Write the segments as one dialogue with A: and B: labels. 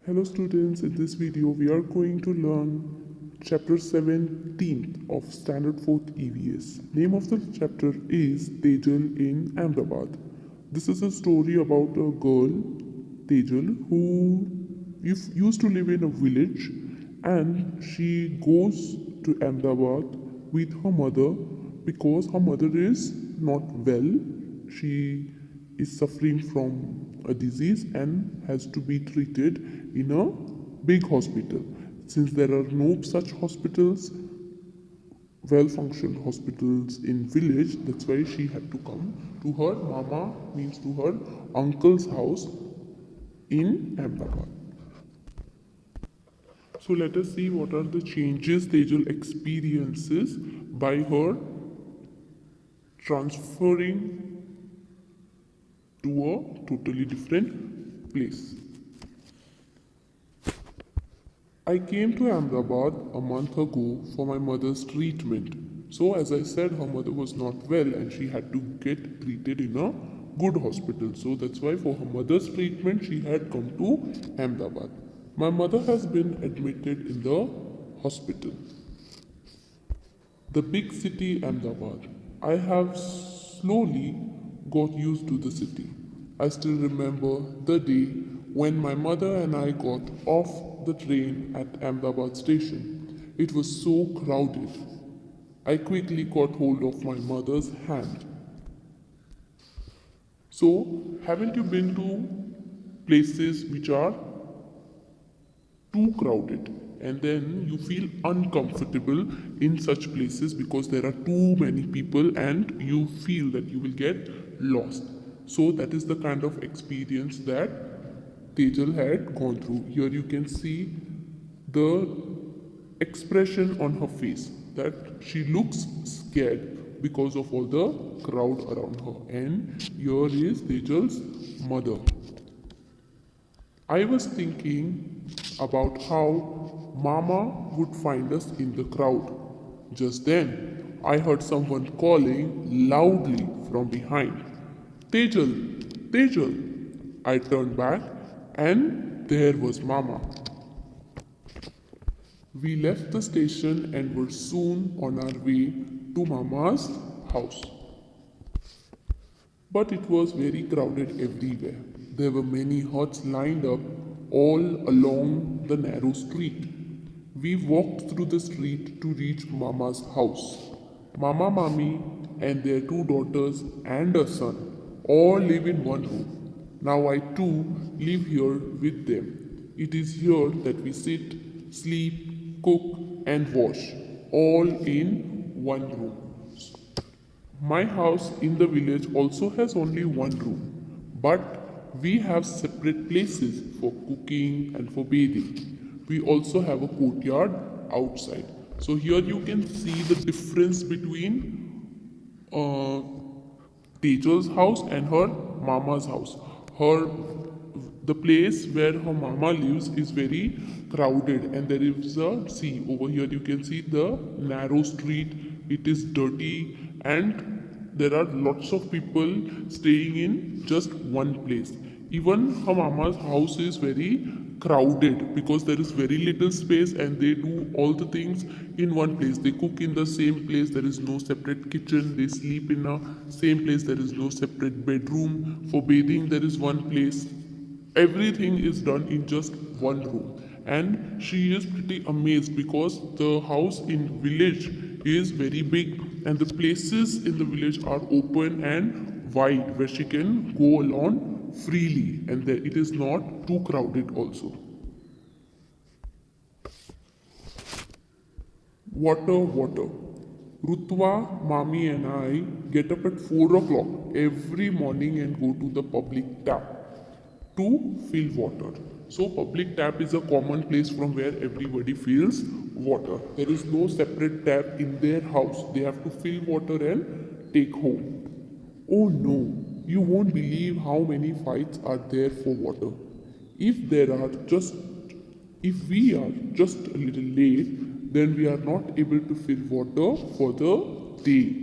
A: Hello students, in this video we are going to learn chapter 17 of Standard 4th EVS. Name of the chapter is Tejal in Ahemdabad. This is a story about a girl, Tejal, who used to live in a village and she goes to Ahemdabad with her mother because her mother is not well. She is suffering from a disease and has to be treated in a big hospital. Since there are no such hospitals, well-functioned hospitals in village, that's why she had to come to her mama, means to her uncle's house in Ahmedabad. So let us see what are the changes Tejal experiences by her transferring to a totally different place. I came to Ahmedabad a month ago for my mother's treatment. So as I said, her mother was not well and she had to get treated in a good hospital. So that's why for her mother's treatment she had come to Ahmedabad. My mother has been admitted in the hospital. The big city Ahmedabad. I have slowly got used to the city. I still remember the day when my mother and I got off the train at Ahmedabad station. It was so crowded. I quickly caught hold of my mother's hand. So, haven't you been to places which are too crowded and then you feel uncomfortable in such places because there are too many people and you feel that you will get lost? So that is the kind of experience that Tejal had gone through. Here you can see the expression on her face that she looks scared because of all the crowd around her. And here is Tejal's mother. I was thinking about how Mama would find us in the crowd. Just then, I heard someone calling loudly from behind. Tejal, Tejal. I turned back and there was Mama. We left the station and were soon on our way to Mama's house. But it was very crowded everywhere. There were many huts lined up all along the narrow street. We walked through the street to reach Mama's house. Mama, Mami, and their two daughters and a son all live in one room. Now I too live here with them. It is here that we sit, sleep, cook, and wash, all in one room. My house in the village also has only one room, but we have separate places for cooking and for bathing. We also have a courtyard outside. So here you can see the difference between Tejal's house and her mama's house. The place where her mama lives is very crowded and there is a sea. Over here you can see the narrow street. It is dirty and there are lots of people staying in just one place. Even her mama's house is very crowded because there is very little space and they do all the things in one place. They cook in the same place, there is no separate kitchen, they sleep in a same place, there is no separate bedroom. For bathing there is one place. Everything is done in just one room. And she is pretty amazed because the house in village is very big and the places in the village are open and wide where she can go along freely and there it is not too crowded also. Water. Rutwa, Mami and I get up at 4 o'clock every morning and go to the public tap to fill water. So public tap is a common place from where everybody fills water. There is no separate tap in their house. They have to fill water and take home. Oh no, you won't believe how many fights are there for water. If we are just a little late, then we are not able to fill water for the day.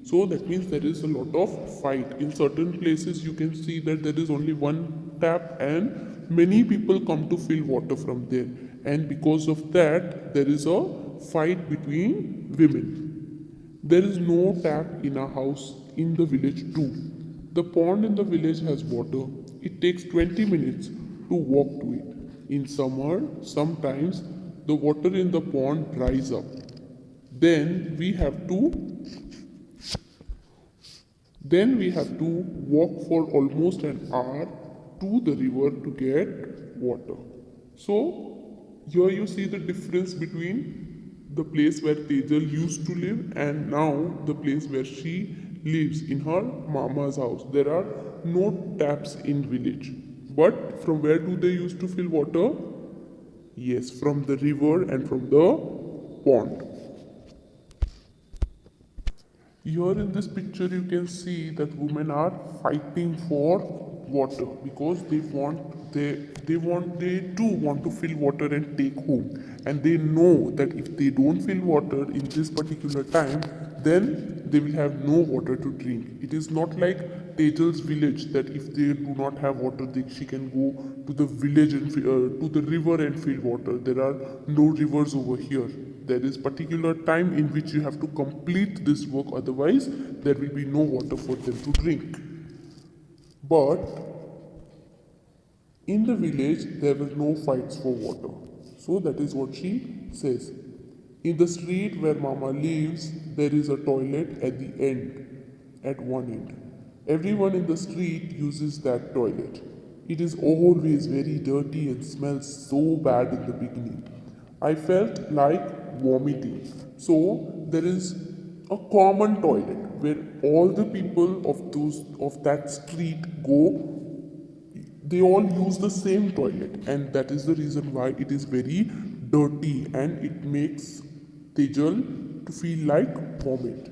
A: So that means there is a lot of fight. In certain places you can see that there is only one tap and many people come to fill water from there, and because of that, there is a fight between women. There is no tap in a house in the village too. The pond in the village has water. It takes 20 minutes to walk to it. In summer, sometimes the water in the pond dries up. Then we have to then we have to walk for almost an hour to the river to get water. So here you see the difference between the place where Tejal used to live and now the place where she lives in her mama's house. There are no taps in village. But from where do they used to fill water? Yes, from the river and from the pond. Here in this picture you can see that women are fighting for water because they too want to fill water and take home, and they know that if they don't fill water in this particular time, then they will have no water to drink. It is not like Tejal's village that if they do not have water, she can go to the village and to the river and fill water. There are no rivers over here. There is particular time in which you have to complete this work, otherwise there will be no water for them to drink. But in the village there were no fights for water. So that is what she says. In the street where Mama lives, there is a toilet at one end. Everyone in the street uses that toilet. It is always very dirty and smells so bad in the beginning. I felt like vomiting. So there is a common toilet where all the people of that street go. They all use the same toilet, and that is the reason why it is very dirty and it makes Tejal to feel like vomit.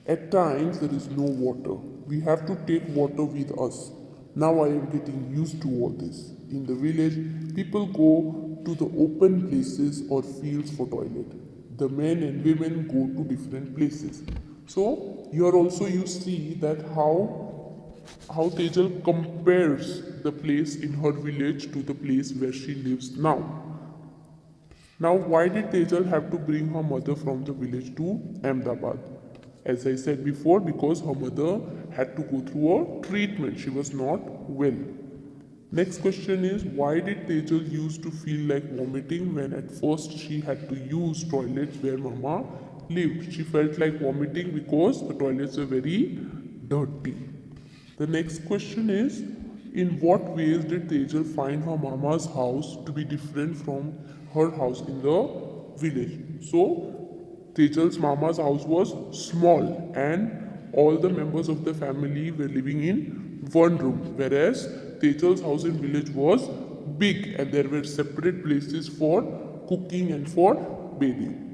A: At times there is no water. We have to take water with us. Now I am getting used to all this. In the village, people go to the open places or fields for toilet. The men and women go to different places. So here also you see that how Tejal compares the place in her village to the place where she lives now. Now, why did Tejal have to bring her mother from the village to Ahemdabad? As I said before, because her mother had to go through a treatment. She was not well. Next question is, why did Tejal used to feel like vomiting when at first she had to use toilets where Mama lived? She felt like vomiting because the toilets were very dirty. The next question is, in what ways did Tejal find her Mama's house to be different from her house in the village? So, Tejal's Mama's house was small and all the members of the family were living in one room, whereas Tejal's house in village was big and there were separate places for cooking and for bathing.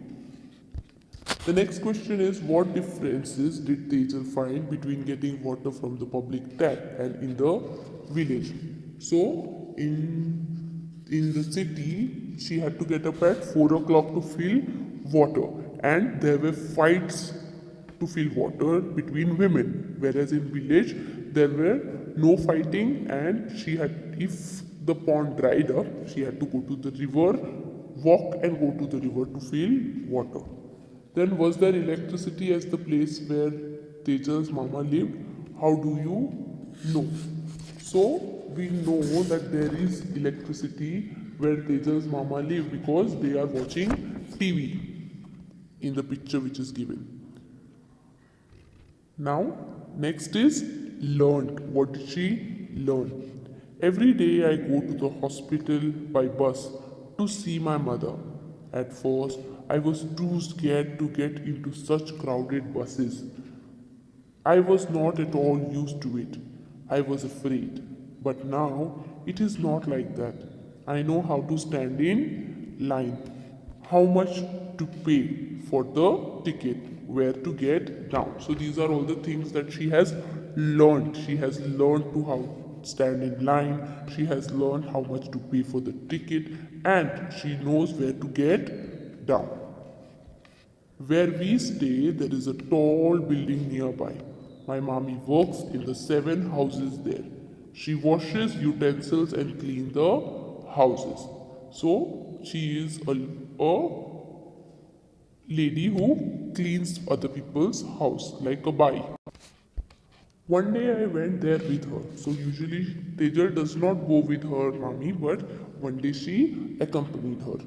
A: The next question is, what differences did Tejal find between getting water from the public tap and in the village? So, in the city, she had to get up at 4 o'clock to fill water, and there were fights to fill water between women, whereas in village there were no fighting, and if the pond dried up, she had to go to the river, walk and go to the river to fill water. Then was there electricity as the place where Tejal's Mama lived? How do you know? So we know that there is electricity where Tejal's Mama lived because they are watching TV in the picture which is given. Now, next is learned. What did she learn? Every day I go to the hospital by bus to see my mother. At first, I was too scared to get into such crowded buses. I was not at all used to it. I was afraid. But now, it is not like that. I know how to stand in line, how much to pay for the ticket, where to get down. So these are all the things that she has learned. She has learned to how stand in line, she has learned how much to pay for the ticket, and she knows where to get down. Where we stay, there is a tall building nearby. My mommy works in the 7 houses there. She washes utensils and cleans the houses. So she is a lady who cleans other people's house like a bai. One day I went there with her. So usually Tejal does not go with her mommy, but one day she accompanied her.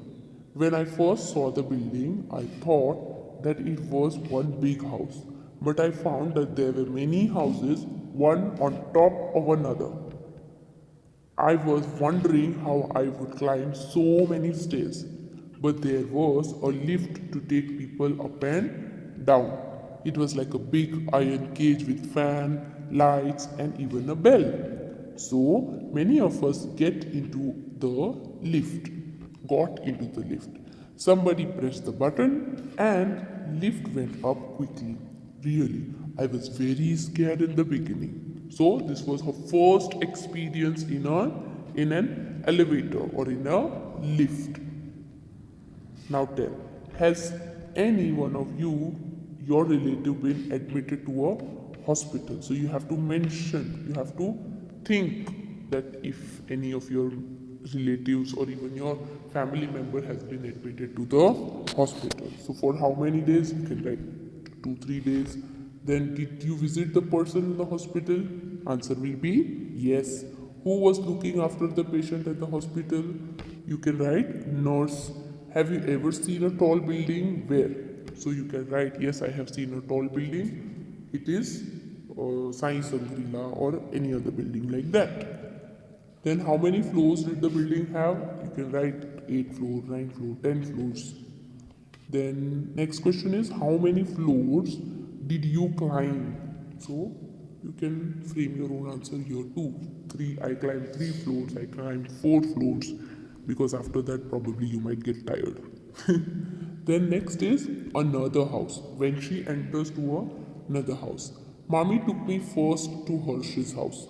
A: When I first saw the building, I thought that it was one big house. But I found that there were many houses, one on top of another. I was wondering how I would climb so many stairs, but there was a lift to take people up and down. It was like a big iron cage with fan, lights, and even a bell. So many of us got into the lift. Somebody pressed the button and lift went up quickly. Really, I was very scared in the beginning. So this was her first experience in an elevator or in a lift. Now tell, has any one of you, your relative, been admitted to a hospital? So you have to mention, you have to think that if any of your relatives or even your family member has been admitted to the hospital. So for how many days? You can write 2-3 days. Then did you visit the person in the hospital? Answer will be yes. Who was looking after the patient at the hospital? You can write nurse. Have you ever seen a tall building? Where? So you can write yes, I have seen a tall building. It is Science Umbrella or any other building like that. Then how many floors did the building have? You can write 8 floors, 9 floors, 10 floors. Then next question is how many floors did you climb? So you can frame your own answer here too. I climbed 3 floors, I climbed 4 floors because after that probably you might get tired. Then next is another house. When she enters to another house. Mommy took me first to Hershey's house.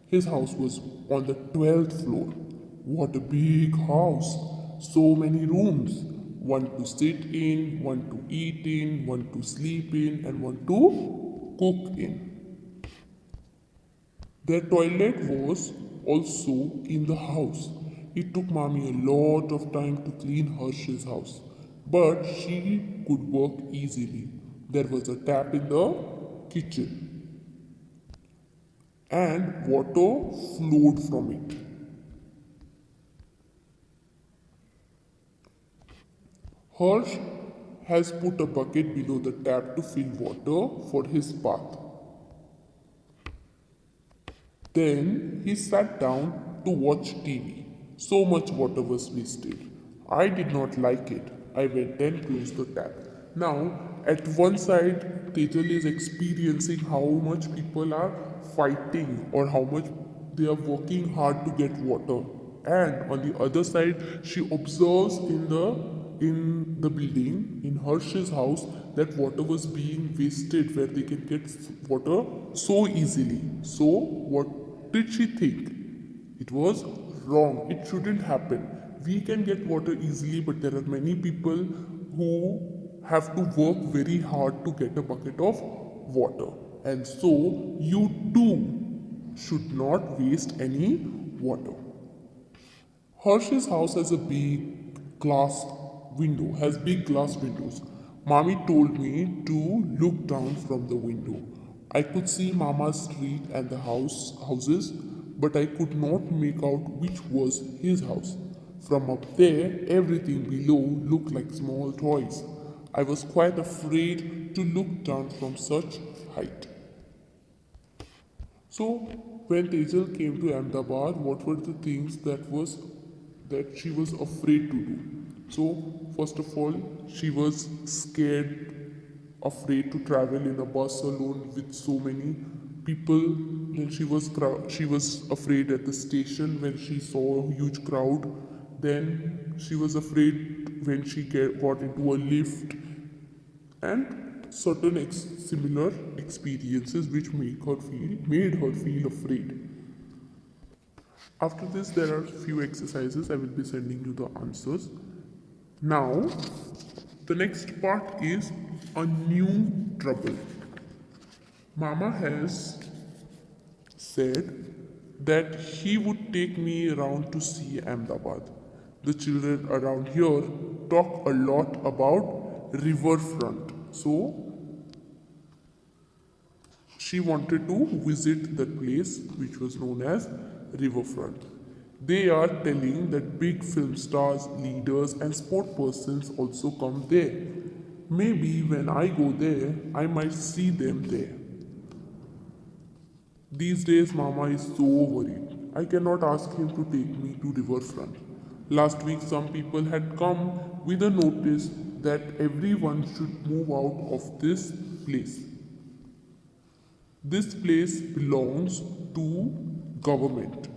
A: His house was on the 12th floor. What a big house! So many rooms. One to sit in, one to eat in, one to sleep in, and one to cook in. Their toilet was also in the house. It took mommy a lot of time to clean Hershey's house, but she could work easily. There was a tap in the kitchen, and water flowed from it. Hirsch has put a bucket below the tap to fill water for his bath. Then he sat down to watch TV. So much water was wasted. I did not like it. I went and closed the tap. Now, at one side, Tejal is experiencing how much people are fighting or how much they are working hard to get water. And on the other side, she observes in the building, in Hirsch's house, that water was being wasted where they can get water so easily. So, what did she think? It was wrong. It shouldn't happen. We can get water easily, but there are many people who have to work very hard to get a bucket of water. And so, you too should not waste any water. Hershey's house has a big glass has big glass windows. Mommy told me to look down from the window. I could see Mama's street and the houses, but I could not make out which was his house. From up there, everything below looked like small toys. I was quite afraid to look down from such height. So, when Tejal came to Ahmedabad, what were the things that she was afraid to do? So, first of all, she was scared, afraid to travel in a bus alone with so many people. Then she was afraid at the station when she saw a huge crowd. Then she was afraid when she got into a lift, and certain similar experiences which made her feel afraid. After this, there are few exercises. I will be sending you the answers. Now, the next part is a new trouble. Mama has said that he would take me around to see Ahmedabad. The children around here talk a lot about riverfront. So she wanted to visit that place which was known as riverfront. They are telling that big film stars, leaders, and sport persons also come there. Maybe when I go there, I might see them there. These days, Mama is so worried. I cannot ask him to take me to riverfront. Last week, some people had come with a notice that everyone should move out of this place. This place belongs to government,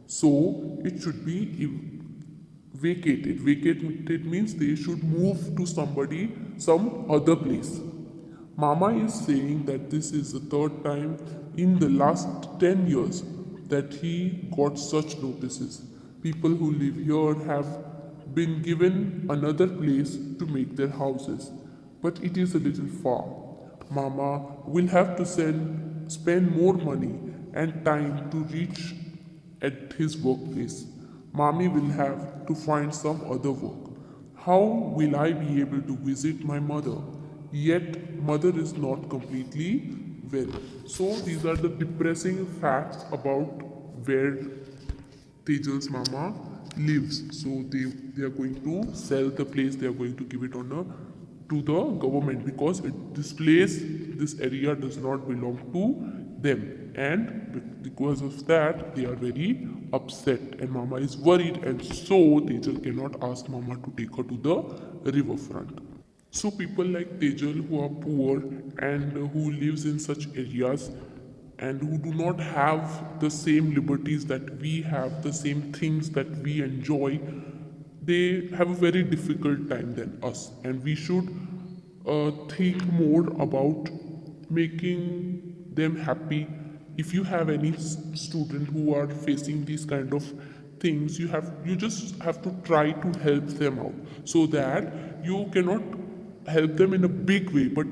A: so it should be vacated. Vacated means they should move to some other place. Mama is saying that this is the third time in the last 10 years that he got such notices. People who live here have been given another place to make their houses, but it is a little far. Mama will have to spend more money and time to reach at his workplace. Mommy will have to find some other work. How will I be able to visit my mother? Yet, mother is not completely well. So, these are the depressing facts about where Tejal's mama lives. So, they are going to sell the place, they are going to give it to the government because this area does not belong to them, and because of that they are very upset and mama is worried, and so Tejal cannot ask mama to take her to the riverfront. So people like Tejal who are poor and who lives in such areas and who do not have the same liberties that we have, the same things that we enjoy, they have a very difficult time than us, and we should think more about making them happy. If you have any student who are facing these kind of things, you just have to try to help them out, so that you cannot help them in a big way, but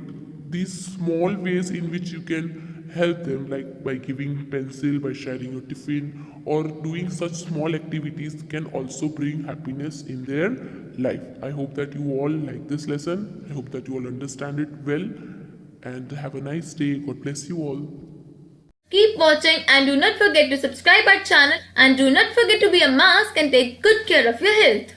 A: these small ways in which you can help them, like by giving pencil, by sharing your tiffin, or doing such small activities, can also bring happiness in their life. I hope that you all like this lesson. I hope that you all understand it well, and have a nice day. God bless you all.
B: Keep watching and do not forget to subscribe our channel, and do not forget to wear a mask and take good care of your health.